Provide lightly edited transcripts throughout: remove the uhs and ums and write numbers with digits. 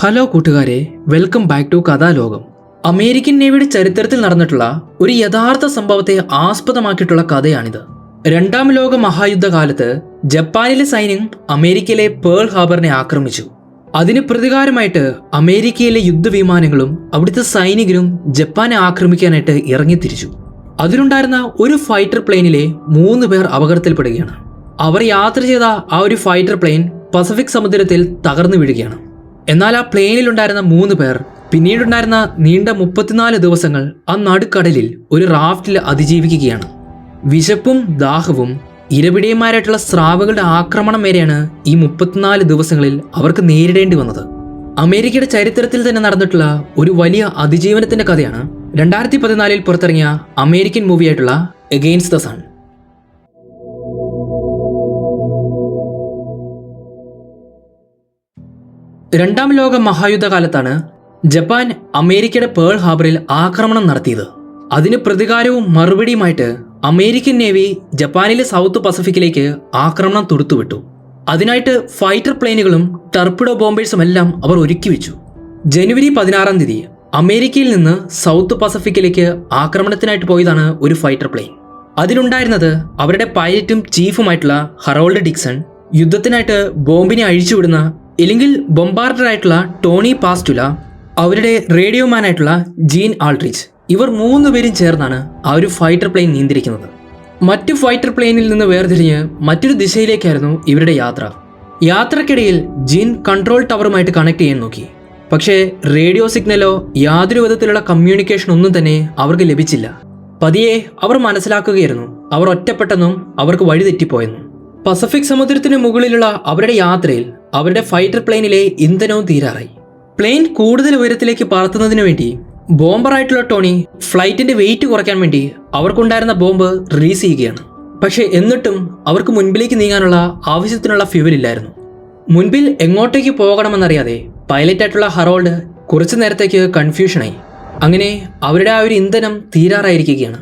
Hello കൂട്ടുകാരെ, welcome back to കഥാലോകം. American നേവിയുടെ ചരിത്രത്തിൽ നടന്നിട്ടുള്ള ഒരു യഥാർത്ഥ സംഭവത്തെ ആസ്പദമാക്കിയിട്ടുള്ള കഥയാണിത്. രണ്ടാം ലോക മഹായുദ്ധകാലത്ത് ജപ്പാനിലെ സൈന്യം അമേരിക്കയിലെ പേൾ ഹാർബറിനെ ആക്രമിച്ചു. അതിന് പ്രതികാരമായിട്ട് അമേരിക്കയിലെ യുദ്ധവിമാനങ്ങളും അവിടുത്തെ സൈനികരും ജപ്പാനെ ആക്രമിക്കാനായിട്ട് ഇറങ്ങിത്തിരിച്ചു. അതിലുണ്ടായിരുന്ന ഒരു ഫൈറ്റർ പ്ലെയിനിലെ 3 പേർ അപകടത്തിൽപ്പെടുകയാണ്. അവർ യാത്ര ചെയ്ത ആ ഒരു ഫൈറ്റർ പ്ലെയിൻ പസഫിക് സമുദ്രത്തിൽ തകർന്നു വീഴുകയാണ്. എന്നാൽ ആ പ്ലെയിനിലുണ്ടായിരുന്ന 3 പേർ പിന്നീടുണ്ടായിരുന്ന നീണ്ട 34 ദിവസങ്ങൾ ആ നടുക്കടലിൽ ഒരു റാഫ്റ്റിൽ അതിജീവിക്കുകയാണ്. വിശപ്പും ദാഹവും ഇരപിടിയന്മാരായിട്ടുള്ള സ്രാവുകളുടെ ആക്രമണം വരെയാണ് ഈ 34 ദിവസങ്ങളിൽ അവർക്ക് നേരിടേണ്ടി വന്നത്. അമേരിക്കയുടെ ചരിത്രത്തിൽ തന്നെ നടന്നിട്ടുള്ള ഒരു വലിയ അതിജീവനത്തിന്റെ കഥയാണ് 2014 പുറത്തിറങ്ങിയ അമേരിക്കൻ മൂവിയായിട്ടുള്ള എഗെയിൻസ്റ്റ് ദ സൺ. രണ്ടാം ലോക മഹായുദ്ധകാലത്താണ് ജപ്പാൻ അമേരിക്കയുടെ പേൾ ഹാർബറിൽ ആക്രമണം നടത്തിയത്. അതിന് പ്രതികാരവും മറുപടിയുമായിട്ട് അമേരിക്കൻ നേവി ജപ്പാനിലെ സൗത്ത് പസഫിക്കിലേക്ക് ആക്രമണം തൊടുത്തുവിട്ടു. അതിനായിട്ട് ഫൈറ്റർ പ്ലെയിനുകളും ടർപ്പിഡോ ബോംബേഴ്സും എല്ലാം അവർ ഒരുക്കി വെച്ചു. ജനുവരി 16 തീയതി അമേരിക്കയിൽ നിന്ന് സൗത്ത് പസഫിക്കിലേക്ക് ആക്രമണത്തിനായിട്ട് പോയതാണ് ഒരു ഫൈറ്റർ പ്ലെയിൻ. അതിലുണ്ടായിരുന്നത് അവരുടെ പൈലറ്റും ചീഫുമായിട്ടുള്ള ഹറോൾഡ് ഡിക്സൺ, യുദ്ധത്തിനായിട്ട് ബോംബിനെ അഴിച്ചുവിടുന്ന ഇല്ലെങ്കിൽ ബൊംബാർഡറായിട്ടുള്ള ടോണി പാസ്റ്റുല, അവരുടെ റേഡിയോമാനായിട്ടുള്ള ജീൻ ആൾട്രിച്ച്, ഇവർ 3 പേരും ചേർന്നാണ് ആ ഒരു ഫൈറ്റർ പ്ലെയിൻ നിയന്ത്രിക്കുന്നത്. മറ്റു ഫൈറ്റർ പ്ലെയിനിൽ നിന്ന് വേർതിരിഞ്ഞ് മറ്റൊരു ദിശയിലേക്കായിരുന്നു ഇവരുടെ യാത്ര. യാത്രക്കിടയിൽ ജീൻ കൺട്രോൾ ടവറുമായിട്ട് കണക്ട് ചെയ്യാൻ നോക്കി. പക്ഷേ റേഡിയോ സിഗ്നലോ യാതൊരു വിധത്തിലുള്ള കമ്മ്യൂണിക്കേഷൻ ഒന്നും തന്നെ അവർക്ക് ലഭിച്ചില്ല. പതിയെ അവർ മനസ്സിലാക്കുകയായിരുന്നു അവർ ഒറ്റപ്പെട്ടെന്നും അവർക്ക് വഴിതെറ്റിപ്പോയെന്നും. പസഫിക് സമുദ്രത്തിന് മുകളിലുള്ള അവരുടെ യാത്രയിൽ അവരുടെ ഫൈറ്റർ പ്ലെയിനിലെ ഇന്ധനവും തീരാറായി. പ്ലെയിൻ കൂടുതൽ ഉയരത്തിലേക്ക് പറത്തുന്നതിന് വേണ്ടി ബോംബറായിട്ടുള്ള ടോണി ഫ്ലൈറ്റിന്റെ വെയിറ്റ് കുറയ്ക്കാൻ വേണ്ടി അവർക്കുണ്ടായിരുന്ന ബോംബ് റിലീസ് ചെയ്യുകയാണ്. പക്ഷേ എന്നിട്ടും അവർക്ക് മുൻപിലേക്ക് നീങ്ങാനുള്ള ആവശ്യത്തിനുള്ള ഫ്യൂവലില്ലായിരുന്നു. മുൻപിൽ എങ്ങോട്ടേക്ക് പോകണമെന്നറിയാതെ പൈലറ്റായിട്ടുള്ള ഹറോൾഡ് കുറച്ചു നേരത്തേക്ക് കൺഫ്യൂഷനായി. അങ്ങനെ അവരുടെ ആ ഒരു ഇന്ധനം തീരാറായിരിക്കുകയാണ്.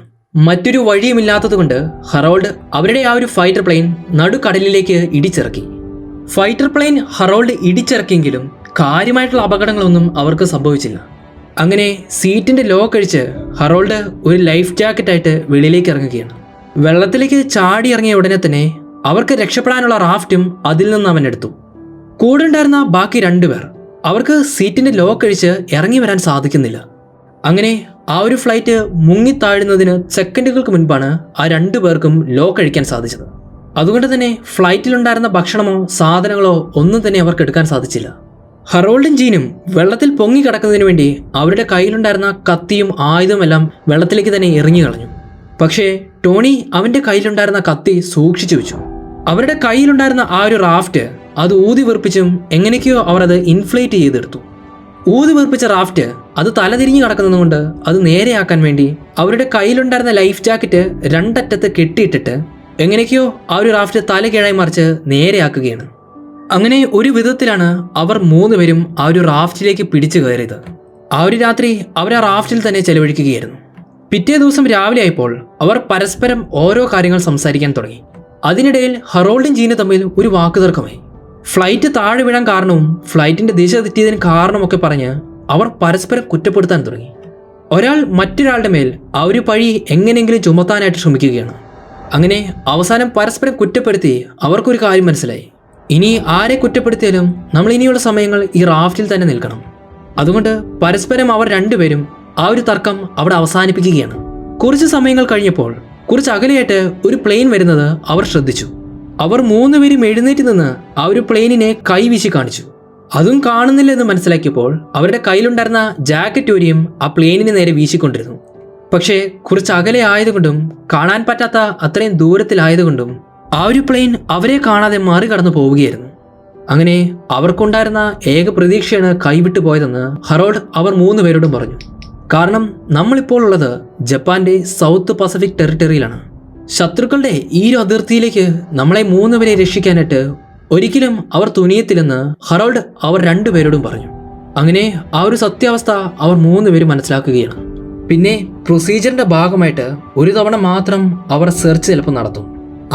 മറ്റൊരു വഴിയുമില്ലാത്തതുകൊണ്ട് ഹറോൾഡ് അവരുടെ ആ ഒരു ഫൈറ്റർ പ്ലെയിൻ നടുക്കടലിലേക്ക് ഇടിച്ചിറക്കി. ഫൈറ്റർ പ്ലെയിൻ ഹറോൾഡ് ഇടിച്ചിറക്കിയെങ്കിലും കാര്യമായിട്ടുള്ള അപകടങ്ങളൊന്നും അവർക്ക് സംഭവിച്ചില്ല. അങ്ങനെ സീറ്റിന്റെ ലോക്ക് അഴിച്ച് ഹറോൾഡ് ഒരു ലൈഫ് ജാക്കറ്റായിട്ട് വെളിയിലേക്ക് ഇറങ്ങുകയാണ്. വെള്ളത്തിലേക്ക് ചാടി ഇറങ്ങിയ ഉടനെ തന്നെ അവർക്ക് രക്ഷപ്പെടാനുള്ള റാഫ്റ്റും അതിൽ നിന്ന് അവൻ എടുത്തു. കൂടെ ഉണ്ടായിരുന്ന ബാക്കി 2 പേർ അവർക്ക് സീറ്റിന്റെ ലോക്ക് അഴിച്ച് ഇറങ്ങി വരാൻ സാധിക്കുന്നില്ല. അങ്ങനെ ആ ഒരു ഫ്ലൈറ്റ് മുങ്ങിത്താഴുന്നതിന് സെക്കൻഡുകൾക്ക് മുൻപാണ് ആ 2 പേർക്കും ലോക്ക് അഴിക്കാൻ സാധിച്ചത്. അതുകൊണ്ട് തന്നെ ഫ്ലൈറ്റിലുണ്ടായിരുന്ന ഭക്ഷണമോ സാധനങ്ങളോ ഒന്നും തന്നെ അവർക്ക് എടുക്കാൻ സാധിച്ചില്ല. ഹറോൾഡും ജീനും വെള്ളത്തിൽ പൊങ്ങി കിടക്കുന്നതിന് വേണ്ടി അവരുടെ കയ്യിലുണ്ടായിരുന്ന കത്തിയും ആയുധമെല്ലാം വെള്ളത്തിലേക്ക് തന്നെ എറിഞ്ഞു കളഞ്ഞു. പക്ഷേ ടോണി അവന്റെ കയ്യിലുണ്ടായിരുന്ന കത്തി സൂക്ഷിച്ചു വെച്ചു. അവരുടെ കയ്യിലുണ്ടായിരുന്ന ആ ഒരു റാഫ്റ്റ് അത് ഊതി വീർപ്പിച്ചും എങ്ങനെയൊക്കെയോ അവർ അത് ഇൻഫ്ലേറ്റ് ചെയ്തെടുത്തു. ഊതി വീർപ്പിച്ച റാഫ്റ്റ് അത് തലതിരിഞ്ഞു കിടക്കുന്നതുകൊണ്ട് അത് നേരെയാക്കാൻ വേണ്ടി അവരുടെ കയ്യിലുണ്ടായിരുന്ന ലൈഫ് ജാക്കറ്റ് 2 അറ്റത്ത് കെട്ടിയിട്ടിട്ട് എങ്ങനെയൊക്കെയോ ആ ഒരു റാഫ്റ്റ് തല കീഴായി മറിച്ച് നേരെയാക്കുകയാണ്. അങ്ങനെ ഒരു വിധത്തിലാണ് അവർ 3 പേരും ആ ഒരു റാഫ്റ്റിലേക്ക് പിടിച്ചു കയറിയത്. ആ ഒരു രാത്രി അവർ ആ റാഫ്റ്റിൽ തന്നെ ചെലവഴിക്കുകയായിരുന്നു. പിറ്റേ ദിവസം രാവിലെ ആയപ്പോൾ അവർ പരസ്പരം ഓരോ കാര്യങ്ങൾ സംസാരിക്കാൻ തുടങ്ങി. അതിനിടയിൽ ഹറോൾഡും ജീനും തമ്മിൽ ഒരു വാക്കുതർക്കമായി. ഫ്ലൈറ്റ് താഴെ വീഴാൻ കാരണവും ഫ്ലൈറ്റിന്റെ ദിശ തെറ്റിയതിന് കാരണമൊക്കെ പറഞ്ഞ് അവർ പരസ്പരം കുറ്റപ്പെടുത്താൻ തുടങ്ങി. ഒരാൾ മറ്റൊരാളുടെ മേൽ ആ ഒരു പഴി എങ്ങനെയെങ്കിലും ചുമത്താനായിട്ട് ശ്രമിക്കുകയാണ്. അങ്ങനെ അവസാനം പരസ്പരം കുറ്റപ്പെടുത്തി അവർക്കൊരു കാര്യം മനസ്സിലായി. ഇനി ആരെ കുറ്റപ്പെടുത്തിയാലും നമ്മൾ ഇനിയുള്ള സമയങ്ങൾ ഈ റാഫ്റ്റിൽ തന്നെ നിൽക്കണം. അതുകൊണ്ട് പരസ്പരം അവർ 2 പേരും ആ ഒരു തർക്കം അവിടെ അവസാനിപ്പിക്കുകയാണ്. കുറച്ച് സമയങ്ങൾ കഴിഞ്ഞപ്പോൾ കുറച്ച് അകലെയായിട്ട് ഒരു പ്ലെയിൻ വരുന്നത് അവർ ശ്രദ്ധിച്ചു. അവർ 3 പേരും എഴുന്നേറ്റ് നിന്ന് ആ ഒരു പ്ലെയിനിനെ കൈവീശി കാണിച്ചു. അതും കാണുന്നില്ല എന്ന് മനസ്സിലാക്കിയപ്പോൾ അവരുടെ കയ്യിലുണ്ടായിരുന്ന ജാക്കറ്റ് ഊരിയും ആ പ്ലെയിനിന് നേരെ വീശിക്കൊണ്ടിരുന്നു. പക്ഷേ കുറച്ച് അകലെ ആയതുകൊണ്ടും കാണാൻ പറ്റാത്ത അത്രയും ദൂരത്തിലായതുകൊണ്ടും ആ ഒരു പ്ലെയിൻ അവരെ കാണാതെ മറികടന്നു പോവുകയായിരുന്നു. അങ്ങനെ അവർക്കുണ്ടായിരുന്ന ഏക പ്രതീക്ഷയാണ് കൈവിട്ടു പോയതെന്ന് ഹറോൾഡ് അവർ 3 പേരോടും പറഞ്ഞു. കാരണം നമ്മളിപ്പോൾ ഉള്ളത് ജപ്പാന്റെ സൗത്ത് പസഫിക് ടെറിട്ടറിയിലാണ്. ശത്രുക്കളുടെ ഈ ഒരു അതിർത്തിയിലേക്ക് നമ്മളെ 3 പേരെ രക്ഷിക്കാനായിട്ട് ഒരിക്കലും അവർ തുനിയത്തില്ലെന്ന് ഹറോൾഡ് അവർ 2 പേരോടും പറഞ്ഞു. അങ്ങനെ ആ ഒരു സത്യാവസ്ഥ അവർ 3 പേരും മനസ്സിലാക്കുകയാണ്. പിന്നെ പ്രൊസീജിയറിന്റെ ഭാഗമായിട്ട് ഒരു തവണ മാത്രം അവർ സെർച്ച് ചിലപ്പോൾ നടത്തും.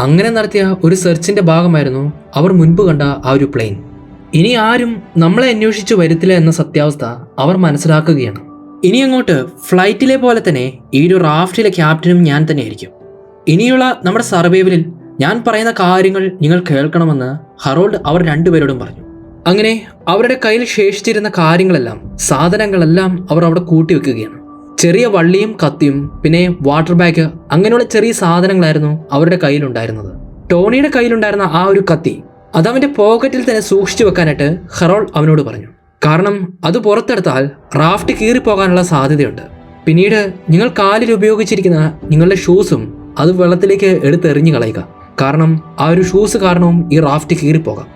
അങ്ങനെ നടത്തിയ ഒരു സെർച്ചിന്റെ ഭാഗമായിരുന്നു അവർ മുൻപ് കണ്ട ആ ഒരു പ്ലെയിൻ. ഇനി ആരും നമ്മളെ അന്വേഷിച്ചു വരത്തില്ല എന്ന സത്യാവസ്ഥ അവർ മനസ്സിലാക്കുകയാണ്. ഇനി അങ്ങോട്ട് ഫ്ലൈറ്റിലെ പോലെ തന്നെ ഈ ഒരു റാഫ്റ്റിലെ ക്യാപ്റ്റനും ഞാൻ തന്നെയായിരിക്കും. ഇനിയുള്ള നമ്മുടെ സർവൈവലിൽ ഞാൻ പറയുന്ന കാര്യങ്ങൾ നിങ്ങൾ കേൾക്കണമെന്ന് ഹറോൾഡ് അവർ രണ്ടുപേരോടും പറഞ്ഞു. അങ്ങനെ അവരുടെ കയ്യിൽ ശേഷിച്ചിരുന്ന കാര്യങ്ങളെല്ലാം, സാധനങ്ങളെല്ലാം അവർ അവിടെ കൂട്ടിവെക്കുകയാണ്. ചെറിയ വള്ളിയും കത്തിയും പിന്നെ വാട്ടർ ബാഗ് അങ്ങനെയുള്ള ചെറിയ സാധനങ്ങളായിരുന്നു അവരുടെ കയ്യിലുണ്ടായിരുന്നത്. ടോണിയുടെ കയ്യിലുണ്ടായിരുന്ന ആ ഒരു കത്തി അതവന്റെ പോക്കറ്റിൽ തന്നെ സൂക്ഷിച്ചു വെക്കാനായിട്ട് ഹറോൾഡ് അവനോട് പറഞ്ഞു. കാരണം അത് പുറത്തെടുത്താൽ റാഫ്റ്റ് കീറിപ്പോകാനുള്ള സാധ്യതയുണ്ട്. പിന്നീട് നിങ്ങൾ കാലിൽ ഉപയോഗിച്ചിരിക്കുന്ന നിങ്ങളുടെ ഷൂസും അത് വെള്ളത്തിലേക്ക് എടുത്തെറിഞ്ഞു കളയുക. കാരണം ആ ഒരു ഷൂസ് കാരണവും ഈ റാഫ്റ്റ് കീറിപ്പോകാം.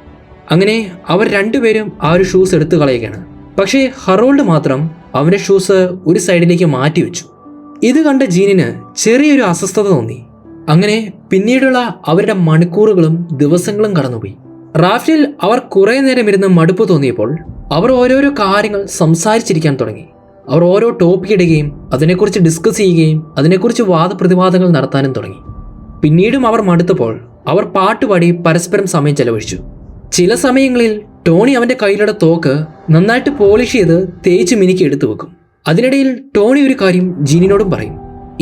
അങ്ങനെ അവർ രണ്ടുപേരും ആ ഒരു ഷൂസ് എടുത്തു കളയുകയാണ്. പക്ഷേ ഹറോൾഡ് മാത്രം അവന്റെ ഷൂസ് ഒരു സൈഡിലേക്ക് മാറ്റിവെച്ചു. ഇത് കണ്ട ജീനിന് ചെറിയൊരു അസ്വസ്ഥത തോന്നി. അങ്ങനെ പിന്നീടുള്ള അവരുടെ മണിക്കൂറുകളും ദിവസങ്ങളും കടന്നുപോയി. റാഫ്റ്റിൽ അവർ കുറെ നേരം ഇരുന്ന് മടുപ്പ് തോന്നിയപ്പോൾ അവർ ഓരോരോ കാര്യങ്ങൾ സംസാരിച്ചിരിക്കാൻ തുടങ്ങി. അവർ ഓരോ ടോപ്പിക് ഇടുകയും അതിനെക്കുറിച്ച് ഡിസ്കസ് ചെയ്യുകയും അതിനെക്കുറിച്ച് വാദപ്രതിവാദങ്ങൾ നടത്താനും തുടങ്ങി. പിന്നീടും അവർ മടുത്തപ്പോൾ അവർ പാട്ടുപാടി പരസ്പരം സമയം ചെലവഴിച്ചു. ചില സമയങ്ങളിൽ ടോണി അവന്റെ കയ്യിലുള്ള തോക്ക് നന്നായിട്ട് പോളിഷ് ചെയ്ത് തേച്ച് മിനുക്കി എടുത്തു വെക്കും. അതിനിടയിൽ ടോണി ഒരു കാര്യം ജീനിനോടും പറയും.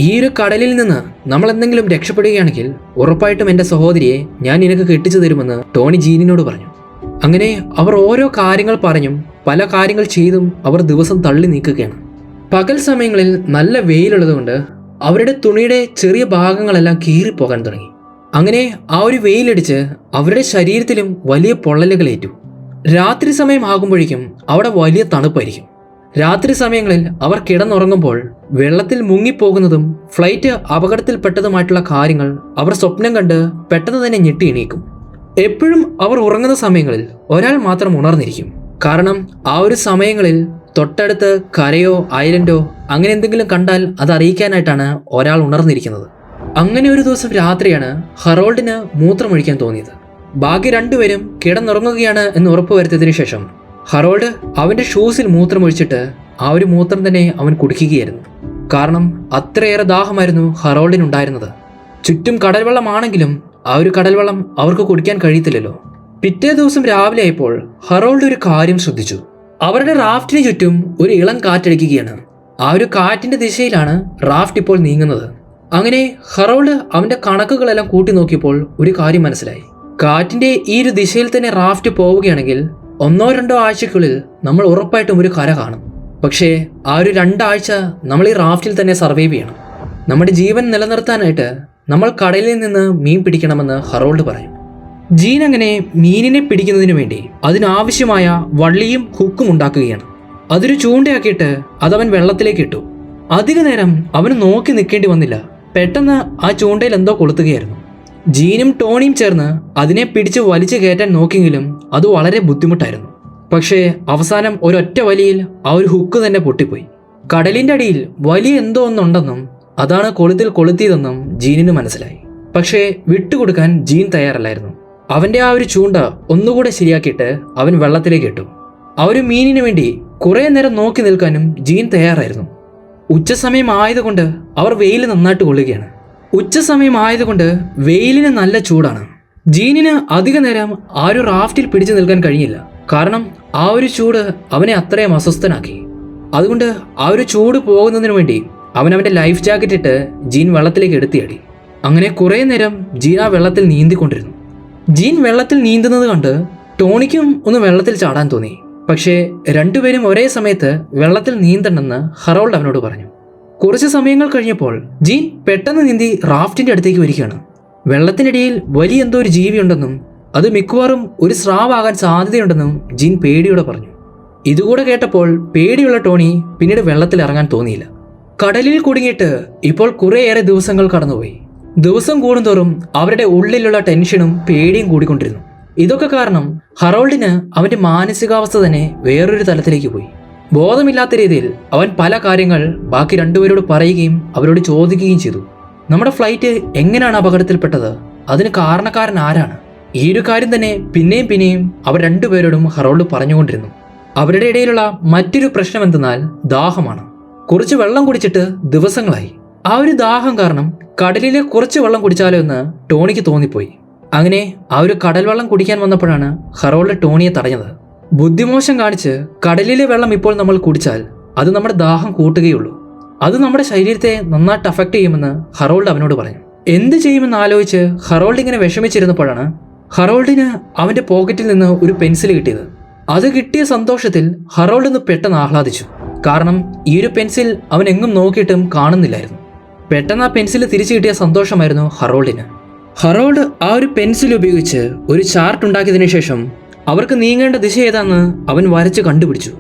ഈ ഒരു കടലിൽ നിന്ന് നമ്മൾ എന്തെങ്കിലും രക്ഷപ്പെടുകയാണെങ്കിൽ ഉറപ്പായിട്ടും എൻ്റെ സഹോദരിയെ ഞാൻ നിനക്ക് കെട്ടിച്ചു തരുമെന്ന് ടോണി ജീനിനോട് പറഞ്ഞു. അങ്ങനെ അവർ ഓരോ കാര്യങ്ങൾ പറഞ്ഞും പല കാര്യങ്ങൾ ചെയ്തും അവർ ദിവസം തള്ളി നീക്കുകയാണ്. പകൽ സമയങ്ങളിൽ നല്ല വെയിലുള്ളതുകൊണ്ട് അവരുടെ തുണിയുടെ ചെറിയ ഭാഗങ്ങളെല്ലാം കീറിപ്പോകാൻ തുടങ്ങി. അങ്ങനെ ആ ഒരു വെയിലടിച്ച് അവരുടെ ശരീരത്തിലും വലിയ പൊള്ളലുകളേറ്റു. രാത്രി സമയം ആകുമ്പോഴേക്കും അവിടെ വലിയ തണുപ്പായിരിക്കും. രാത്രി സമയങ്ങളിൽ അവർ കിടന്നുറങ്ങുമ്പോൾ വെള്ളത്തിൽ മുങ്ങിപ്പോകുന്നതും ഫ്ലൈറ്റ് അപകടത്തിൽപ്പെട്ടതുമായിട്ടുള്ള കാര്യങ്ങൾ അവർ സ്വപ്നം കണ്ട് പെട്ടെന്ന് തന്നെ ഞെട്ടി എണീക്കും. എപ്പോഴും അവർ ഉറങ്ങുന്ന സമയങ്ങളിൽ ഒരാൾ മാത്രം ഉണർന്നിരിക്കും. കാരണം ആ ഒരു സമയങ്ങളിൽ തൊട്ടടുത്ത് കരയോ ഐലൻഡോ അങ്ങനെ എന്തെങ്കിലും കണ്ടാൽ അത് അറിയിക്കാനായിട്ടാണ് ഒരാൾ ഉണർന്നിരിക്കുന്നത്. അങ്ങനെ ഒരു ദിവസം രാത്രിയാണ് ഹറോൾഡിന് മൂത്രമൊഴിക്കാൻ തോന്നിയത്. ബാക്കി രണ്ടുപേരും കിടന്നുറങ്ങുകയാണ് എന്ന് ഉറപ്പുവരുത്തിയതിനു ശേഷം ഹറോൾഡ് അവന്റെ ഷൂസിൽ മൂത്രമൊഴിച്ചിട്ട് ആ ഒരു മൂത്രം തന്നെ അവൻ കുടിക്കുകയായിരുന്നു. കാരണം അത്രയേറെ ദാഹമായിരുന്നു ഹറോൾഡിനുണ്ടായിരുന്നത്. ചുറ്റും കടൽവെള്ളമാണെങ്കിലും ആ ഒരു കടൽവെള്ളം അവർക്ക് കുടിക്കാൻ കഴിയത്തില്ലല്ലോ. പിറ്റേ ദിവസം രാവിലെ ആയപ്പോൾ ഹറോൾഡ് ഒരു കാര്യം ശ്രദ്ധിച്ചു. അവരുടെ റാഫ്റ്റിന് ചുറ്റും ഒരു ഇളം കാറ്റടിക്കുകയാണ്. ആ ഒരു കാറ്റിന്റെ ദിശയിലാണ് റാഫ്റ്റ് ഇപ്പോൾ നീങ്ങുന്നത്. അങ്ങനെ ഹറോൾഡ് അവന്റെ കണക്കുകളെല്ലാം കൂട്ടി നോക്കിയപ്പോൾ ഒരു കാര്യം മനസ്സിലായി. കാറ്റിന്റെ ഈ ഒരു ദിശയിൽ തന്നെ റാഫ്റ്റ് പോവുകയാണെങ്കിൽ 1-2 ആഴ്ചക്കുള്ളിൽ നമ്മൾ ഉറപ്പായിട്ടും ഒരു കര കാണും. പക്ഷേ ആ ഒരു 2 ആഴ്ച നമ്മൾ ഈ റാഫ്റ്റിൽ തന്നെ സർവൈവ് ചെയ്യണം. നമ്മുടെ ജീവൻ നിലനിർത്താനായിട്ട് നമ്മൾ കടലിൽ നിന്ന് മീൻ പിടിക്കണമെന്ന് ഹറോൾഡ് പറയും. ജീൻ അങ്ങനെ മീനിനെ പിടിക്കുന്നതിന് വേണ്ടി അതിനാവശ്യമായ വള്ളിയും ഹുക്കും ഉണ്ടാക്കുകയാണ്. അതൊരു ചൂണ്ടയാക്കിയിട്ട് അതവൻ വെള്ളത്തിലേക്ക് ഇട്ടു. അധിക നേരം അവന് നോക്കി നിൽക്കേണ്ടി വന്നില്ല. പെട്ടെന്ന് ആ ചൂണ്ടയിൽ എന്തോ കൊളുത്തുകയായിരുന്നു. ജീനും ടോണിയും ചേർന്ന് അതിനെ പിടിച്ച് വലിച്ചു കയറ്റാൻ നോക്കിയെങ്കിലും അത് വളരെ ബുദ്ധിമുട്ടായിരുന്നു. പക്ഷേ അവസാനം ഒരൊറ്റ വലിയിൽ ആ ഒരു ഹുക്ക് തന്നെ പൊട്ടിപ്പോയി. കടലിന്റെ അടിയിൽ വലിയ എന്തോ ഒന്നുണ്ടെന്നും അതാണ് കൊളുത്തിൽ കൊളുത്തിയതെന്നും ജീനിന് മനസ്സിലായി. പക്ഷേ വിട്ടുകൊടുക്കാൻ ജീൻ തയ്യാറല്ലായിരുന്നു. അവന്റെ ആ ഒരു ചൂണ്ട ഒന്നുകൂടെ ശരിയാക്കിയിട്ട് അവൻ വെള്ളത്തിലേക്ക് ഇട്ടു. ആ ഒരു മീനിന് വേണ്ടി കുറെ നേരം നോക്കി നിൽക്കാനും ജീൻ തയ്യാറായിരുന്നു. ഉച്ചസമയം ആയതുകൊണ്ട് അവർ വെയിൽ നന്നായിട്ട് കൊള്ളുകയാണ്. ഉച്ചസമയം ആയതുകൊണ്ട് വെയിലിന് നല്ല ചൂടാണ്. ജീനിന് അധിക നേരം ആ ഒരു റാഫ്റ്റിൽ പിടിച്ചു നിൽക്കാൻ കഴിഞ്ഞില്ല. കാരണം ആ ഒരു ചൂട് അവനെ അത്രയും അസ്വസ്ഥനാക്കി. അതുകൊണ്ട് ആ ഒരു ചൂട് പോകുന്നതിന് വേണ്ടി അവന്റെ ലൈഫ് ജാക്കറ്റ് ഇട്ട് ജീൻ വെള്ളത്തിലേക്ക് എടുത്തിയാടി. അങ്ങനെ കുറെ നേരം ജീൻ ആ വെള്ളത്തിൽ നീന്തിക്കൊണ്ടിരുന്നു. ജീൻ വെള്ളത്തിൽ നീന്തുന്നത് കണ്ട് ടോണിക്കും ഒന്ന് വെള്ളത്തിൽ ചാടാൻ തോന്നി. പക്ഷേ രണ്ടുപേരും ഒരേ സമയത്ത് വെള്ളത്തിൽ നീന്തണ്ടെന്ന് ഹറോൾഡ് അവനോട് പറഞ്ഞു. കുറച്ച് സമയങ്ങൾ കഴിഞ്ഞപ്പോൾ ജീൻ പെട്ടെന്ന് നീന്തി റാഫ്റ്റിന്റെ അടുത്തേക്ക് വരികയാണ്. വെള്ളത്തിനിടയിൽ വലിയ എന്തോ ഒരു ജീവിയുണ്ടെന്നും അത് മിക്കവാറും ഒരു സ്രാവാകാൻ സാധ്യതയുണ്ടെന്നും ജീൻ പേടിയോടെ പറഞ്ഞു. ഇതുകൂടെ കേട്ടപ്പോൾ പേടിയുള്ള ടോണി പിന്നീട് വെള്ളത്തിൽ ഇറങ്ങാൻ തോന്നിയില്ല. കടലിൽ കുടുങ്ങിയിട്ട് ഇപ്പോൾ കുറേയേറെ ദിവസങ്ങൾ കടന്നുപോയി. ദിവസം കൂടുന്തോറും അവരുടെ ഉള്ളിലുള്ള ടെൻഷനും പേടിയും കൂടിക്കൊണ്ടിരുന്നു. ഇതൊക്കെ കാരണം ഹറോൾഡിന് അവന്റെ മാനസികാവസ്ഥ തന്നെ വേറൊരു തലത്തിലേക്ക് പോയി. ബോധമില്ലാത്ത രീതിയിൽ അവൻ പല കാര്യങ്ങൾ ബാക്കി രണ്ടുപേരോട് പറയുകയും അവരോട് ചോദിക്കുകയും ചെയ്തു. നമ്മുടെ ഫ്ലൈറ്റ് എങ്ങനെയാണ് അപകടത്തിൽപ്പെട്ടത്, അതിന് കാരണക്കാരൻ ആരാണ്? ഈ ഒരു കാര്യം തന്നെ പിന്നെയും പിന്നെയും അവർ രണ്ടുപേരോടും ഹറോൾഡ് പറഞ്ഞുകൊണ്ടിരുന്നു. അവരുടെ ഇടയിലുള്ള മറ്റൊരു പ്രശ്നം എന്തെന്നാൽ ദാഹമാണ്. കുറച്ച് വെള്ളം കുടിച്ചിട്ട് ദിവസങ്ങളായി. ആ ഒരു ദാഹം കാരണം കടലിലെ കുറച്ച് വെള്ളം കുടിച്ചാലോ എന്ന് ടോണിക്ക് തോന്നിപ്പോയി. അങ്ങനെ ആ ഒരു കടൽ വെള്ളം കുടിക്കാൻ വന്നപ്പോഴാണ് ഹറോൾഡ് ടോണിയെ തടഞ്ഞത്. ബുദ്ധിമോശം കാണിച്ച് കടലിലെ വെള്ളം ഇപ്പോൾ നമ്മൾ കുടിച്ചാൽ അത് നമ്മുടെ ദാഹം കൂട്ടുകയുള്ളൂ. അത് നമ്മുടെ ശരീരത്തെ നന്നായിട്ട് അഫക്റ്റ് ചെയ്യുമെന്ന് ഹറോൾഡ് അവനോട് പറഞ്ഞു. എന്ത് ചെയ്യുമെന്ന് ആലോചിച്ച് ഹറോൾഡ് ഇങ്ങനെ വിഷമിച്ചിരുന്നപ്പോഴാണ് ഹറോൾഡിന് അവന്റെ പോക്കറ്റിൽ നിന്ന് ഒരു പെൻസിൽ കിട്ടിയത്. അത് കിട്ടിയ സന്തോഷത്തിൽ ഹറോൾഡ് ഒന്ന് പെട്ടെന്ന് ആഹ്ലാദിച്ചു. കാരണം ഈ ഒരു പെൻസിൽ അവൻ എങ്ങും നോക്കിയിട്ടും കാണുന്നില്ലായിരുന്നു. പെട്ടെന്ന് ആ പെൻസിൽ തിരിച്ചു കിട്ടിയ സന്തോഷമായിരുന്നു ഹറോൾഡിന്. ഹറോൾഡ് ആ ഒരു പെൻസിൽ ഉപയോഗിച്ച് ഒരു ചാർട്ട് ഉണ്ടാക്കിയതിനു ശേഷം അവർക്ക് നീങ്ങേണ്ട ദിശ ഏതാണെന്ന് അവൻ വരച്ച് കണ്ടുപിടിച്ചു.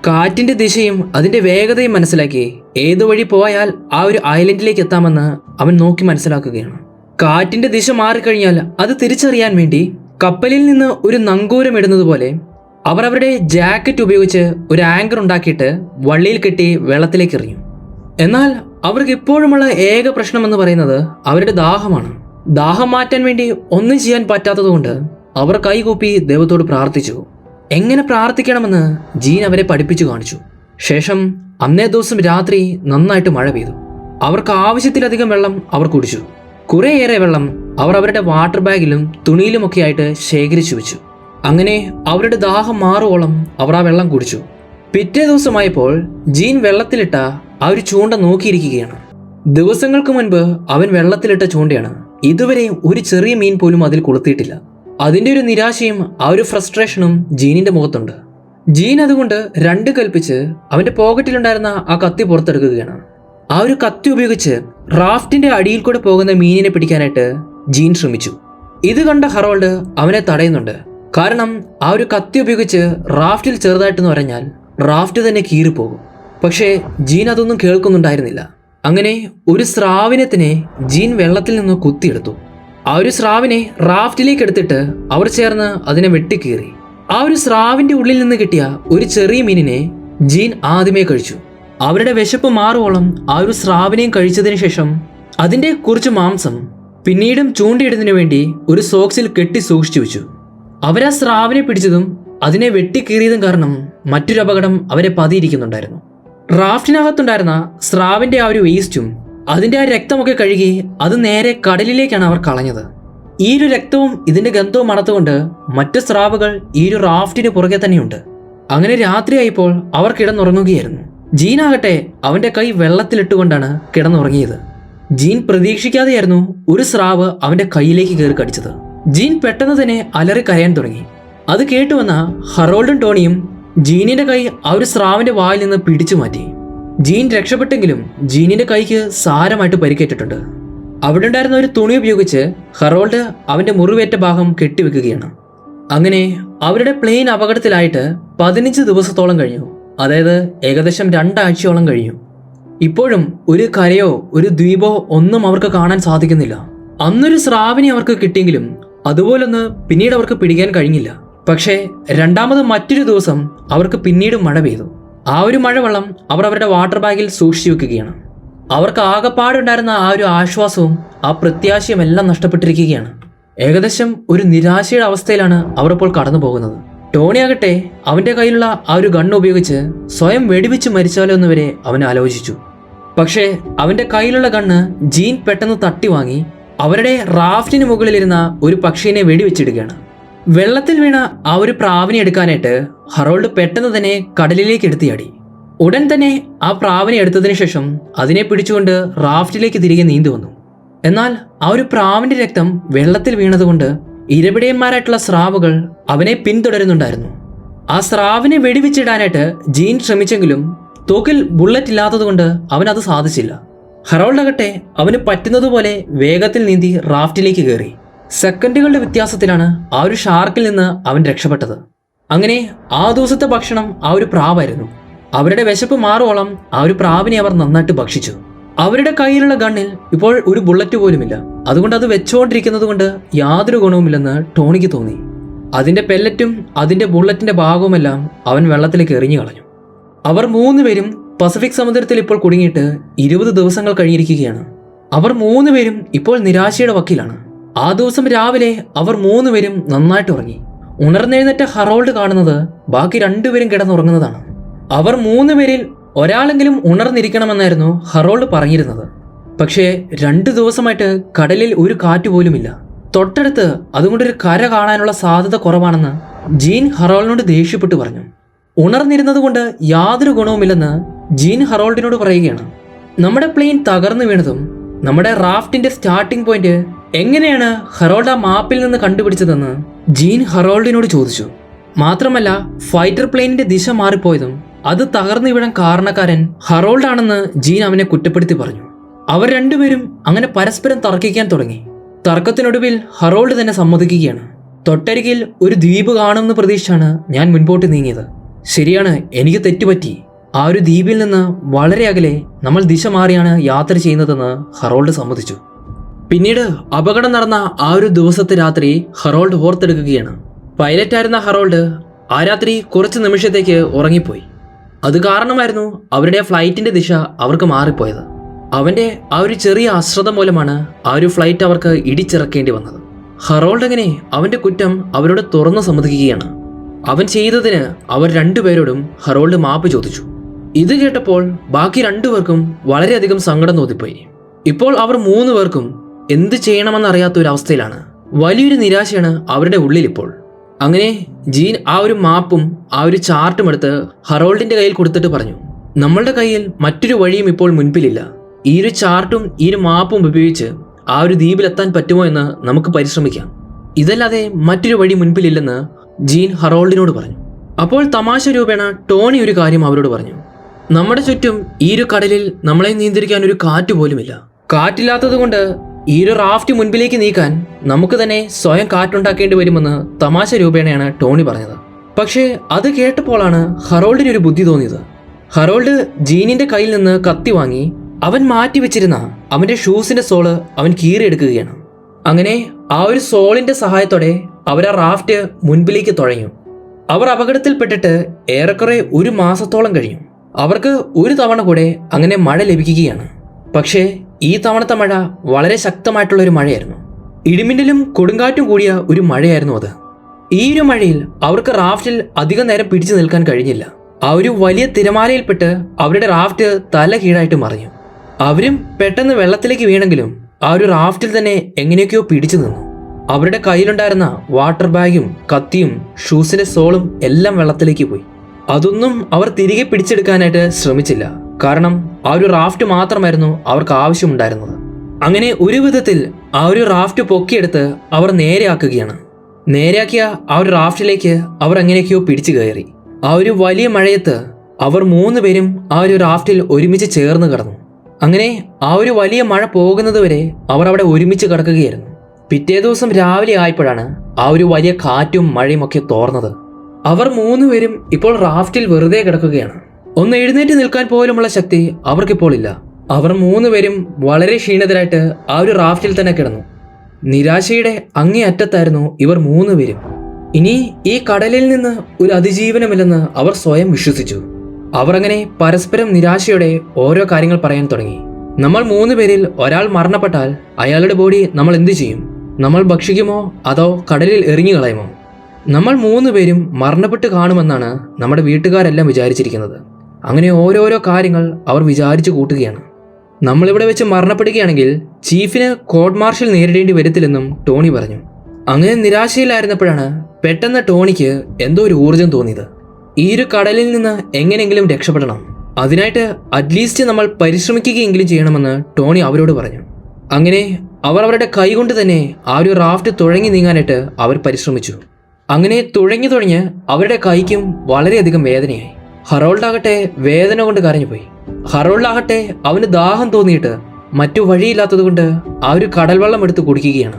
കാറ്റിന്റെ ദിശയും അതിന്റെ വേഗതയും മനസ്സിലാക്കി ഏതു വഴി പോയാൽ ആ ഒരു ഐലൻഡിലേക്ക് എത്താമെന്ന് അവൻ നോക്കി മനസ്സിലാക്കുകയാണ്. കാറ്റിന്റെ ദിശ മാറിക്കഴിഞ്ഞാൽ അത് തിരിച്ചറിയാൻ വേണ്ടി കപ്പലിൽ നിന്ന് ഒരു നങ്കൂരം ഇടുന്നത് പോലെ അവർ അവരുടെ ജാക്കറ്റ് ഉപയോഗിച്ച് ഒരു ആങ്കർ ഉണ്ടാക്കിയിട്ട് വള്ളിയിൽ കെട്ടി വെള്ളത്തിലേക്ക് എറിഞ്ഞു. എന്നാൽ അവർക്ക് ഇപ്പോഴുമുള്ള ഏക പ്രശ്നമെന്ന് പറയുന്നത് അവരുടെ ദാഹമാണ്. ദാഹം മാറ്റാൻ വേണ്ടി ഒന്നും ചെയ്യാൻ പറ്റാത്തതുകൊണ്ട് അവർ കൈകൂപ്പി ദൈവത്തോട് പ്രാർത്ഥിച്ചു. എങ്ങനെ പ്രാർത്ഥിക്കണമെന്ന് ജീൻ അവരെ പഠിപ്പിച്ചു കാണിച്ചു. ശേഷം അന്നേ ദിവസം രാത്രി നന്നായിട്ട് മഴ പെയ്തു. അവർക്ക് ആവശ്യത്തിലധികം വെള്ളം അവർ കുടിച്ചു. കുറേയേറെ വെള്ളം അവർ അവരുടെ വാട്ടർ ബാഗിലും തുണിയിലുമൊക്കെ ആയിട്ട് ശേഖരിച്ചു വെച്ചു. അങ്ങനെ അവരുടെ ദാഹം മാറുവോളം അവർ ആ വെള്ളം കുടിച്ചു. പിറ്റേ ദിവസമായപ്പോൾ ജീൻ വെള്ളത്തിലിട്ട ആ ഒരു ചൂണ്ട നോക്കിയിരിക്കുകയാണ്. ദിവസങ്ങൾക്ക് മുൻപ് അവൻ വെള്ളത്തിലിട്ട ചൂണ്ടയാണ്. ഇതുവരെ ഒരു ചെറിയ മീൻ പോലും അതിൽ കൊളുത്തിയിട്ടില്ല. അതിൻ്റെ ഒരു നിരാശയും ആ ഒരു ഫ്രസ്ട്രേഷനും ജീനിന്റെ മുഖത്തുണ്ട്. ജീൻ അതുകൊണ്ട് രണ്ട് കൽപ്പിച്ച് അവന്റെ പോക്കറ്റിലുണ്ടായിരുന്ന ആ കത്തി പുറത്തെടുക്കുകയാണ്. ആ ഒരു കത്തി ഉപയോഗിച്ച് റാഫ്റ്റിന്റെ അടിയിൽ കൂടെ പോകുന്ന മീനിനെ പിടിക്കാനായിട്ട് ജീൻ ശ്രമിച്ചു. ഇത് കണ്ട ഹറോൾഡ് അവനെ തടയുന്നുണ്ട്. കാരണം ആ ഒരു കത്തി ഉപയോഗിച്ച് റാഫ്റ്റിൽ ചെറുതായിട്ടെന്ന് പറഞ്ഞാൽ റാഫ്റ്റ് തന്നെ കീറിപ്പോകും. പക്ഷേ ജീൻ അതൊന്നും കേൾക്കുന്നുണ്ടായിരുന്നില്ല. അങ്ങനെ ഒരു സ്രാവിനെ ജീൻ വെള്ളത്തിൽ നിന്ന് കുത്തിയെടുത്തു. ആ ഒരു സ്രാവിനെ റാഫ്റ്റിലേക്ക് എടുത്തിട്ട് അവർ ചേർന്ന് അതിനെ വെട്ടിക്കീറി. ആ ഒരു സ്രാവിന്റെ ഉള്ളിൽ നിന്ന് കിട്ടിയ ഒരു ചെറിയ മീനിനെ ജീൻ ആദ്യമേ കഴിച്ചു. അവരുടെ വിശപ്പ് മാറുവോളം ആ ഒരു സ്രാവിനെയും കഴിച്ചതിന് ശേഷം അതിന്റെ കുറച്ച് മാംസം പിന്നീടും ചൂണ്ടയിടുന്നതിന് വേണ്ടി ഒരു സോക്സിൽ കെട്ടി സൂക്ഷിച്ചു വെച്ചു. അവരാ സ്രാവിനെ പിടിച്ചതും അതിനെ വെട്ടിക്കീറിയതും കാരണം മറ്റൊരു അപകടം അവരെ പതിയിരിക്കുന്നുണ്ടായിരുന്നു. റാഫ്റ്റിനകത്തുണ്ടായിരുന്ന സ്രാവിന്റെ ആ ഒരു വേസ്റ്റും അതിന്റെ ആ രക്തമൊക്കെ കഴുകി അത് നേരെ കടലിലേക്കാണ് അവർ കളഞ്ഞത്. ഈ ഒരു രക്തവും ഇതിന്റെ ഗന്ധവും മണത്തുകൊണ്ട് മറ്റ് സ്രാവുകൾ ഈ ഒരു റാഫ്റ്റിന് പുറകെ തന്നെയുണ്ട്. അങ്ങനെ രാത്രിയായപ്പോൾ അവർ കിടന്നുറങ്ങുകയായിരുന്നു. ജീനാകട്ടെ അവന്റെ കൈ വെള്ളത്തിലിട്ടുകൊണ്ടാണ് കിടന്നുറങ്ങിയത്. ജീൻ പ്രതീക്ഷിക്കാതെയായിരുന്നു ഒരു സ്രാവ് അവന്റെ കൈയിലേക്ക് കയറി കടിച്ചത്. ജീൻ പെട്ടെന്ന് തന്നെ അലറി കരയാൻ തുടങ്ങി. അത് കേട്ടുവന്ന ഹറോൾഡും ടോണിയും ജീനിന്റെ കൈ ആ ഒരു സ്രാവിന്റെ വായിൽ നിന്ന് പിടിച്ചു മാറ്റി. ജീൻ രക്ഷപ്പെട്ടെങ്കിലും ജീനിന്റെ കൈക്ക് സാരമായിട്ട് പരിക്കേറ്റിട്ടുണ്ട്. അവിടെ ഉണ്ടായിരുന്ന ഒരു തുണി ഉപയോഗിച്ച് ഹറോൾഡ് അവന്റെ മുറിവേറ്റ ഭാഗം കെട്ടിവെക്കുകയാണ്. അങ്ങനെ അവരുടെ പ്ലെയിൻ അപകടത്തിലായിട്ട് 15 ദിവസത്തോളം കഴിഞ്ഞു. അതായത് ഏകദേശം 2 ആഴ്ചയോളം കഴിഞ്ഞു. ഇപ്പോഴും ഒരു കരയോ ഒരു ദ്വീപോ ഒന്നും അവർക്ക് കാണാൻ സാധിക്കുന്നില്ല. അന്നൊരു സ്രാവിനെ അവർക്ക് കിട്ടിയെങ്കിലും അതുപോലൊന്ന് പിന്നീട് അവർക്ക് പിടിക്കാൻ കഴിഞ്ഞില്ല. പക്ഷേ രണ്ടാമത് മറ്റൊരു ദിവസം അവർക്ക് പിന്നീട് മഴ പെയ്തു. ആ ഒരു മഴവെള്ളം അവർ അവരുടെ വാട്ടർ ബാഗിൽ സൂക്ഷിച്ചു വെക്കുകയാണ്. അവർക്ക് ആകെപ്പാടുണ്ടായിരുന്ന ആ ഒരു ആശ്വാസവും ആ പ്രത്യാശയും എല്ലാം നഷ്ടപ്പെട്ടിരിക്കുകയാണ്. ഏകദേശം ഒരു നിരാശയുടെ അവസ്ഥയിലാണ് അവർ ഇപ്പോൾ കടന്നു പോകുന്നത്. ടോണി ആകട്ടെ അവന്റെ കയ്യിലുള്ള ആ ഒരു ഗണ്ണ് ഉപയോഗിച്ച് സ്വയം വെടിവെച്ച് മരിച്ചാലോ എന്നുവരെ അവൻ ആലോചിച്ചു. പക്ഷേ അവന്റെ കയ്യിലുള്ള ഗണ്ണ് ജീൻ പെട്ടെന്ന് തട്ടി വാങ്ങി അവരുടെ റാഫ്റ്റിന് മുകളിലിരുന്ന ഒരു പക്ഷിയെ വെടിവെച്ചിടുകയാണ്. വെള്ളത്തിൽ വീണ ആ ഒരു പ്രാവിനെ എടുക്കാനായിട്ട് ഹറോൾഡ് പെട്ടെന്ന് തന്നെ കടലിലേക്ക് എടുത്തിയാടി. ഉടൻ തന്നെ ആ പ്രാവിനെ എടുത്തതിന് ശേഷം അതിനെ പിടിച്ചുകൊണ്ട് റാഫ്റ്റിലേക്ക് തിരികെ നീന്തി വന്നു. എന്നാൽ ആ ഒരു പ്രാവിന്റെ രക്തം വെള്ളത്തിൽ വീണതുകൊണ്ട് ഇരപിടയന്മാരായിട്ടുള്ള സ്രാവുകൾ അവനെ പിന്തുടരുന്നുണ്ടായിരുന്നു. ആ സ്രാവിനെ വെടിവെച്ചിടാനായിട്ട് ജീൻ ശ്രമിച്ചെങ്കിലും തോക്കിൽ ബുള്ളറ്റ് ഇല്ലാത്തതുകൊണ്ട് അവൻ അത് സാധിച്ചില്ല. ഹറോൾഡ് ആകട്ടെ അവന് പറ്റുന്നതുപോലെ വേഗത്തിൽ നീന്തി റാഫ്റ്റിലേക്ക് കയറി. സെക്കൻഡുകളുടെ വ്യത്യാസത്തിലാണ് ആ ഒരു ഷാർക്കിൽ നിന്ന് അവൻ രക്ഷപ്പെട്ടത്. അങ്ങനെ ആ ദിവസത്തെ ഭക്ഷണം ആ ഒരു പ്രാവായിരുന്നു. അവരുടെ വിശപ്പ് മാറുവോളം ആ ഒരു പ്രാവിനെ അവർ നന്നായിട്ട് ഭക്ഷിച്ചു. അവരുടെ കയ്യിലുള്ള ഗണ്ണിൽ ഇപ്പോൾ ഒരു ബുള്ളറ്റ് പോലുമില്ല. അതുകൊണ്ട് അത് വെച്ചുകൊണ്ടിരിക്കുന്നത് കൊണ്ട് യാതൊരു ഗുണവുമില്ലെന്ന് ടോണിക്ക് തോന്നി. അതിന്റെ പെല്ലറ്റും അതിന്റെ ബുള്ളറ്റിന്റെ ഭാഗവുമെല്ലാം അവൻ വെള്ളത്തിലേക്ക് എറിഞ്ഞു കളഞ്ഞു. അവർ 3 പേരും പസഫിക് സമുദ്രത്തിൽ ഇപ്പോൾ കുടുങ്ങിയിട്ട് 20 ദിവസങ്ങൾ കഴിഞ്ഞിരിക്കുകയാണ്. അവർ 3 പേരും ഇപ്പോൾ നിരാശയുടെ വക്കിലാണ്. ആ ദിവസം രാവിലെ അവർ 3 പേരും നന്നായിട്ട് ഉറങ്ങി. ഉണർന്നെഴുന്നേറ്റ ഹറോൾഡ് കാണുന്നത് ബാക്കി 2 പേരും കിടന്നുറങ്ങുന്നതാണ്. അവർ 3 പേരിൽ ഒരാളെങ്കിലും ഉണർന്നിരിക്കണമെന്നായിരുന്നു ഹറോൾഡ് പറഞ്ഞിരുന്നത്. പക്ഷേ 2 ദിവസമായിട്ട് കടലിൽ ഒരു കാറ്റ് പോലുമില്ല. തൊട്ടടുത്ത് അതുകൊണ്ടൊരു കര കാണാനുള്ള സാധ്യത കുറവാണെന്ന് ജീൻ ഹറോൾഡിനോട് ദേഷ്യപ്പെട്ടു പറഞ്ഞു. ഉണർന്നിരുന്നത് കൊണ്ട് യാതൊരു ഗുണവുമില്ലെന്ന് ജീൻ ഹറോൾഡിനോട് പറയുകയാണ്. നമ്മുടെ പ്ലെയിൻ തകർന്നു വീണതും നമ്മുടെ റാഫ്റ്റിന്റെ സ്റ്റാർട്ടിംഗ് പോയിന്റ് എങ്ങനെയാണ് ഹറോൾഡ് ആ മാപ്പിൽ നിന്ന് കണ്ടുപിടിച്ചതെന്ന് ജീൻ ഹറോൾഡിനോട് ചോദിച്ചു. മാത്രമല്ല ഫൈറ്റർ പ്ലെയിനിന്റെ ദിശ മാറിപ്പോയതും അത് തകർന്നു വീഴാൻ കാരണക്കാരൻ ഹറോൾഡ് ആണെന്ന് ജീൻ അവനെ കുറ്റപ്പെടുത്തി പറഞ്ഞു. അവർ രണ്ടുപേരും അങ്ങനെ പരസ്പരം തർക്കിക്കാൻ തുടങ്ങി. തർക്കത്തിനൊടുവിൽ ഹറോൾഡ് തന്നെ സമ്മതിക്കുകയാണ്. തൊട്ടരികിൽ ഒരു ദ്വീപ് കാണുമെന്ന് പ്രതീക്ഷിച്ചാണ് ഞാൻ മുൻപോട്ട് നീങ്ങിയത്. ശരിയാണ്, എനിക്ക് തെറ്റുപറ്റി. ആ ഒരു ദ്വീപിൽ നിന്ന് വളരെ അകലെ നമ്മൾ ദിശ മാറിയാണ് യാത്ര ചെയ്യുന്നതെന്ന് ഹറോൾഡ് സമ്മതിച്ചു. പിന്നീട് അപകടം നടന്ന ആ ഒരു ദിവസത്തെ രാത്രി ഹറോൾഡ് ഓർത്തെടുക്കുകയാണ്. പൈലറ്റായിരുന്ന ഹറോൾഡ് ആ രാത്രി കുറച്ച് നിമിഷത്തേക്ക് ഉറങ്ങിപ്പോയി. അത് കാരണമായിരുന്നു അവരുടെ ഫ്ലൈറ്റിന്റെ ദിശ അവർക്ക് മാറിപ്പോയത്. അവന്റെ ആ ഒരു ചെറിയ അശ്രദ്ധ മൂലമാണ് ആ ഒരു ഫ്ലൈറ്റ് അവർക്ക് ഇടിച്ചിറക്കേണ്ടി വന്നത്. ഹറോൾഡ് അങ്ങനെ അവന്റെ കുറ്റം അവരോട് തുറന്നു സമ്മതിക്കുകയാണ്. അവൻ ചെയ്തതിന് അവർ രണ്ടുപേരോടും ഹറോൾഡ് മാപ്പ് ചോദിച്ചു. ഇത് കേട്ടപ്പോൾ ബാക്കി രണ്ടുപേർക്കും വളരെയധികം സങ്കടം തോന്നിപ്പോയി. ഇപ്പോൾ അവർ മൂന്ന് പേർക്കും എന്ത് ചെയ്യണമെന്നറിയാത്ത ഒരു അവസ്ഥയിലാണ്. വലിയൊരു നിരാശയാണ് അവരുടെ ഉള്ളിൽ ഇപ്പോൾ. അങ്ങനെ ജീൻ ആ ഒരു മാപ്പും ആ ഒരു ചാർട്ടും എടുത്ത് ഹറോൾഡിന്റെ കയ്യിൽ കൊടുത്തിട്ട് പറഞ്ഞു, നമ്മളുടെ കയ്യിൽ മറ്റൊരു വഴിയും ഇപ്പോൾ മുൻപിലില്ല. ഈ ഒരു ചാർട്ടും ഈ ഒരു മാപ്പും ഉപയോഗിച്ച് ആ ഒരു ദ്വീപിലെത്താൻ പറ്റുമോ എന്ന് നമുക്ക് പരിശ്രമിക്കാം. ഇതല്ലാതെ മറ്റൊരു വഴി മുൻപിലില്ലെന്ന് ജീൻ ഹറോൾഡിനോട് പറഞ്ഞു. അപ്പോൾ തമാശ രൂപേണ ടോണി ഒരു കാര്യം അവരോട് പറഞ്ഞു. നമ്മുടെ ചുറ്റും ഈ ഒരു കടലിൽ നമ്മളെ നിയന്ത്രിക്കാൻ ഒരു കാറ്റ് പോലുമില്ല. കാറ്റില്ലാത്തത് കൊണ്ട് ഈ ഒരു റാഫ്റ്റ് മുൻപിലേക്ക് നീക്കാൻ നമുക്ക് തന്നെ സ്വയം കാറ്റുണ്ടാക്കേണ്ടി വരുമെന്ന് തമാശ രൂപേണയാണ് ടോണി പറഞ്ഞത്. പക്ഷേ അത് കേട്ടപ്പോഴാണ് ഹറോൾഡിന് ഒരു ബുദ്ധി തോന്നിയത്. ഹറോൾഡ് ജീനിന്റെ കയ്യിൽ നിന്ന് കത്തി വാങ്ങി അവൻ മാറ്റി വെച്ചിരുന്ന അവന്റെ ഷൂസിന്റെ സോള് അവൻ കീറിയെടുക്കുകയാണ്. അങ്ങനെ ആ ഒരു സോളിന്റെ സഹായത്തോടെ അവർ ആ റാഫ്റ്റ് മുൻപിലേക്ക് തുഴഞ്ഞു. അവർ അപകടത്തിൽപ്പെട്ടിട്ട് ഏറെക്കുറെ ഒരു മാസത്തോളം കഴിഞ്ഞു. അവർക്ക് ഒരു തവണ കൂടെ അങ്ങനെ മഴ ലഭിക്കുകയാണ്. പക്ഷേ ഈ തവണത്തെ മഴ വളരെ ശക്തമായിട്ടുള്ള ഒരു മഴയായിരുന്നു. ഇടിമിന്നലും കൊടുങ്കാറ്റും കൂടിയ ഒരു മഴയായിരുന്നു അത്. ഈ ഒരു മഴയിൽ അവർക്ക് റാഫ്റ്റിൽ അധികം നേരം പിടിച്ചു നിൽക്കാൻ കഴിഞ്ഞില്ല. ആ ഒരു വലിയ തിരമാലയിൽപ്പെട്ട് അവരുടെ റാഫ്റ്റ് തല കീഴായിട്ട് മറിഞ്ഞു. അവരും പെട്ടെന്ന് വെള്ളത്തിലേക്ക് വീണെങ്കിലും ആ ഒരു റാഫ്റ്റിൽ തന്നെ എങ്ങനെയൊക്കെയോ പിടിച്ചു നിന്നു. അവരുടെ കയ്യിലുണ്ടായിരുന്ന വാട്ടർ ബാഗും കത്തിയും ഷൂസിന്റെ സോളും എല്ലാം വെള്ളത്തിലേക്ക് പോയി. അതൊന്നും അവർ തിരികെ പിടിച്ചെടുക്കാനായിട്ട് ശ്രമിച്ചില്ല. കാരണം ആ ഒരു റാഫ്റ്റ് മാത്രമായിരുന്നു അവർക്ക് ആവശ്യമുണ്ടായിരുന്നത്. അങ്ങനെ ഒരു വിധത്തിൽ ആ ഒരു റാഫ്റ്റ് പൊക്കിയെടുത്ത് അവർ നേരെയാക്കുകയാണ്. നേരെയാക്കിയ ആ ഒരു റാഫ്റ്റിലേക്ക് അവർ എങ്ങനെയൊക്കെയോ പിടിച്ചു കയറി. ആ ഒരു വലിയ മഴയത്ത് അവർ മൂന്ന് പേരും ആ ഒരു റാഫ്റ്റിൽ ഒരുമിച്ച് ചേർന്ന് കിടന്നു. അങ്ങനെ ആ ഒരു വലിയ മഴ പോകുന്നത് വരെ അവർ അവിടെ ഒരുമിച്ച് കിടക്കുകയായിരുന്നു. പിറ്റേ ദിവസം രാവിലെ ആയപ്പോഴാണ് ആ ഒരു വലിയ കാറ്റും മഴയും ഒക്കെ തോർന്നത്. അവർ മൂന്നുപേരും ഇപ്പോൾ റാഫ്റ്റിൽ വെറുതെ കിടക്കുകയാണ്. ഒന്ന് എഴുന്നേറ്റ് നിൽക്കാൻ പോലുമുള്ള ശക്തി അവർക്കിപ്പോൾ ഇല്ല. അവർ മൂന്നുപേരും വളരെ ക്ഷീണിതരായിട്ട് ആ ഒരു റാഫ്റ്റിൽ തന്നെ കിടന്നു. നിരാശയുടെ അങ്ങേ അറ്റത്തായിരുന്നു ഇവർ മൂന്നുപേരും. ഇനി ഈ കടലിൽ നിന്ന് ഒരു അതിജീവനമില്ലെന്ന് അവർ സ്വയം വിശ്വസിച്ചു. അവർ അങ്ങനെ പരസ്പരം നിരാശയോടെ ഓരോ കാര്യങ്ങൾ പറയാൻ തുടങ്ങി. നമ്മൾ മൂന്നുപേരിൽ ഒരാൾ മരണപ്പെട്ടാൽ അയാളുടെ ബോഡി നമ്മൾ എന്തു ചെയ്യും? നമ്മൾ ഭക്ഷിക്കുമോ അതോ കടലിൽ എറിഞ്ഞു കളയുമോ? നമ്മൾ മൂന്നുപേരും മരണപ്പെട്ട് കാണുമെന്നാണ് നമ്മുടെ വീട്ടുകാരെല്ലാം വിചാരിച്ചിരിക്കുന്നത്. അങ്ങനെ ഓരോരോ കാര്യങ്ങൾ അവർ വിചാരിച്ചു കൂട്ടുകയാണ്. നമ്മളിവിടെ വെച്ച് മരണപ്പെടുകയാണെങ്കിൽ ചീഫിന് കോർട്ട് മാർഷൽ നേരിടേണ്ടി വരത്തില്ലെന്നും ടോണി പറഞ്ഞു. അങ്ങനെ നിരാശയിലായിരുന്നപ്പോഴാണ് പെട്ടെന്ന് ടോണിക്ക് എന്തോ ഒരു ഊർജം തോന്നിയത്. ഈ ഒരു കടലിൽ നിന്ന് എങ്ങനെയെങ്കിലും രക്ഷപ്പെടണം, അതിനായിട്ട് അറ്റ്ലീസ്റ്റ് നമ്മൾ പരിശ്രമിക്കുകയെങ്കിലും ചെയ്യണമെന്ന് ടോണി അവരോട് പറഞ്ഞു. അങ്ങനെ അവർ അവരുടെ കൈകൊണ്ട് തന്നെ ആ ഒരു റാഫ്റ്റ് തുഴങ്ങി നീങ്ങാനായിട്ട് അവർ പരിശ്രമിച്ചു. അങ്ങനെ തുഴഞ്ഞ് അവരുടെ കൈക്കും വളരെയധികം വേദനയായി. ഹറോൾഡാകട്ടെ വേദന കൊണ്ട് കരഞ്ഞുപോയി. ഹറോൾഡാകട്ടെ അവന് ദാഹം തോന്നിയിട്ട് മറ്റു വഴിയില്ലാത്തത് കൊണ്ട് ആ ഒരു കടൽ വെള്ളം എടുത്ത് കുടിക്കുകയാണ്.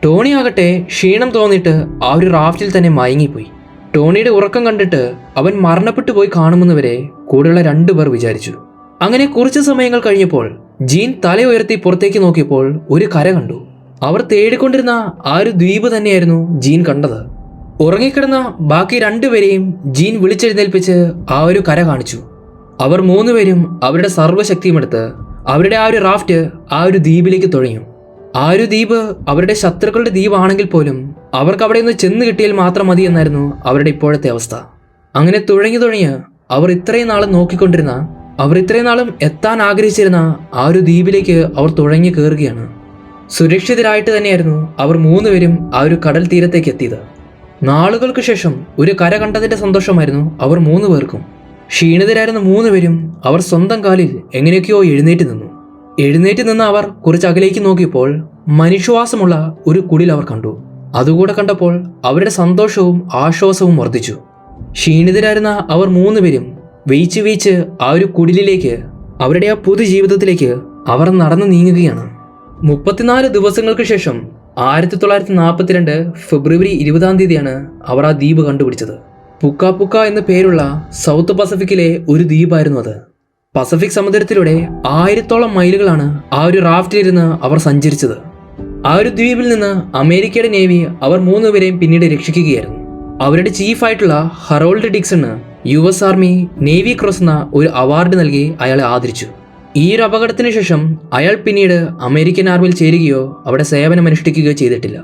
ടോണി ആകട്ടെ ക്ഷീണം തോന്നിയിട്ട് ആ ഒരു റാഫ്റ്റിൽ തന്നെ മയങ്ങിപ്പോയി. ടോണിയുടെ ഉറക്കം കണ്ടിട്ട് അവൻ മരണപ്പെട്ടു പോയി കാണുമെന്നുവരെ കൂടെയുള്ള രണ്ടുപേർ വിചാരിച്ചു. അങ്ങനെ കുറച്ച് സമയങ്ങൾ കഴിഞ്ഞപ്പോൾ ജീൻ തല ഉയർത്തി പുറത്തേക്ക് നോക്കിയപ്പോൾ ഒരു കര കണ്ടു. അവർ തേടിക്കൊണ്ടിരുന്ന ആ ഒരു ദ്വീപ് തന്നെയായിരുന്നു ജീൻ കണ്ടത്. ഉറങ്ങിക്കിടന്ന ബാക്കി രണ്ടുപേരെയും ജീൻ വിളിച്ചെഴുന്നേൽപ്പിച്ച് ആ ഒരു കര കാണിച്ചു. അവർ മൂന്നുപേരും അവരുടെ സർവ്വശക്തിയുമെടുത്ത് അവരുടെ ആ ഒരു റാഫ്റ്റ് ആ ഒരു ദ്വീപിലേക്ക് തുഴഞ്ഞു. ആ ഒരു ദ്വീപ് അവരുടെ ശത്രുക്കളുടെ ദ്വീപാണെങ്കിൽ പോലും അവർക്ക് അവിടെ നിന്ന് ചെന്ന് കിട്ടിയാൽ മാത്രം മതി എന്നായിരുന്നു അവരുടെ ഇപ്പോഴത്തെ അവസ്ഥ. അങ്ങനെ തുഴഞ്ഞ് അവർ ഇത്രയും നാളും നോക്കിക്കൊണ്ടിരുന്ന, അവർ ഇത്രയും നാളും എത്താൻ ആഗ്രഹിച്ചിരുന്ന ആ ഒരു ദ്വീപിലേക്ക് അവർ തുഴഞ്ഞു കയറുകയാണ്. സുരക്ഷിതരായിട്ട് തന്നെയായിരുന്നു അവർ മൂന്നുപേരും ആ ഒരു കടൽ തീരത്തേക്ക് എത്തിയത്. നാളുകൾക്ക് ശേഷം ഒരു കര കണ്ടതിന്റെ സന്തോഷമായിരുന്നു അവർ 3 പേർക്കും. ക്ഷീണിതരായിരുന്ന 3 പേരും അവർ സ്വന്തം കാലിൽ എങ്ങനെയൊക്കെയോ എഴുന്നേറ്റ് നിന്ന് അവർ കുറച്ച് അകലേക്ക് നോക്കിയപ്പോൾ മനുഷ്യവാസമുള്ള ഒരു കുടിൽ അവർ കണ്ടു. അതുകൂടെ കണ്ടപ്പോൾ അവരുടെ സന്തോഷവും ആശ്വാസവും വർദ്ധിച്ചു. ക്ഷീണിതരായിരുന്ന അവർ 3 പേരും വെയിച്ച് ആ ഒരു കുടിലിലേക്ക്, അവരുടെ ആ പുതുജീവിതത്തിലേക്ക് അവർ നടന്നു നീങ്ങുകയാണ്. 34 ദിവസങ്ങൾക്ക് ശേഷം 1942 ഫെബ്രുവരി 20-ാം തീയതിയാണ് അവർ ആ ദ്വീപ് കണ്ടുപിടിച്ചത്. പുക്ക പുക്ക എന്ന പേരുള്ള സൗത്ത് പസഫിക്കിലെ ഒരു ദ്വീപായിരുന്നു അത്. പസഫിക് സമുദ്രത്തിലൂടെ 1000-ഓളം മൈലുകളാണ് ആ ഒരു റാഫ്റ്റിലിരുന്ന് അവർ സഞ്ചരിച്ചത്. ആ ഒരു ദ്വീപിൽ നിന്ന് അമേരിക്കയുടെ നേവി അവർ 3 പേരെയും പിന്നീട് രക്ഷിക്കുകയായിരുന്നു. അവരുടെ ചീഫായിട്ടുള്ള Harold Dixon US army navy cross എന്ന ഒരു അവാർഡ് നൽകി അയാളെ ആദരിച്ചു. ഈ ഒരു അപകടത്തിന് ശേഷം അയാൾ പിന്നീട് അമേരിക്കൻ ആർമിയിൽ ചേരുകയോ അവിടെ സേവനമനുഷ്ഠിക്കുകയോ ചെയ്തിട്ടില്ല.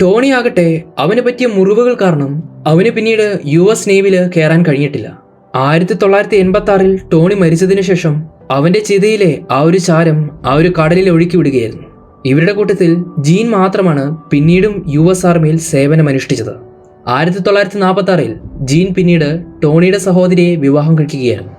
ടോണി ആകട്ടെ അവന് പറ്റിയ മുറിവുകൾ കാരണം അവന് പിന്നീട് US നേവിയിൽ കയറാൻ കഴിഞ്ഞിട്ടില്ല. 1986-ൽ ടോണി മരിച്ചതിന് ശേഷം അവന്റെ ചിതയിലെ ആ ഒരു ചാരം ആ ഒരു കടലിൽ ഒഴുക്കി വിടുകയായിരുന്നു. ഇവരുടെ കൂട്ടത്തിൽ ജീൻ മാത്രമാണ് പിന്നീടും US ആർമിയിൽ സേവനമനുഷ്ഠിച്ചത്. 1946-ൽ ജീൻ പിന്നീട് ടോണിയുടെ സഹോദരിയെ വിവാഹം കഴിക്കുകയായിരുന്നു.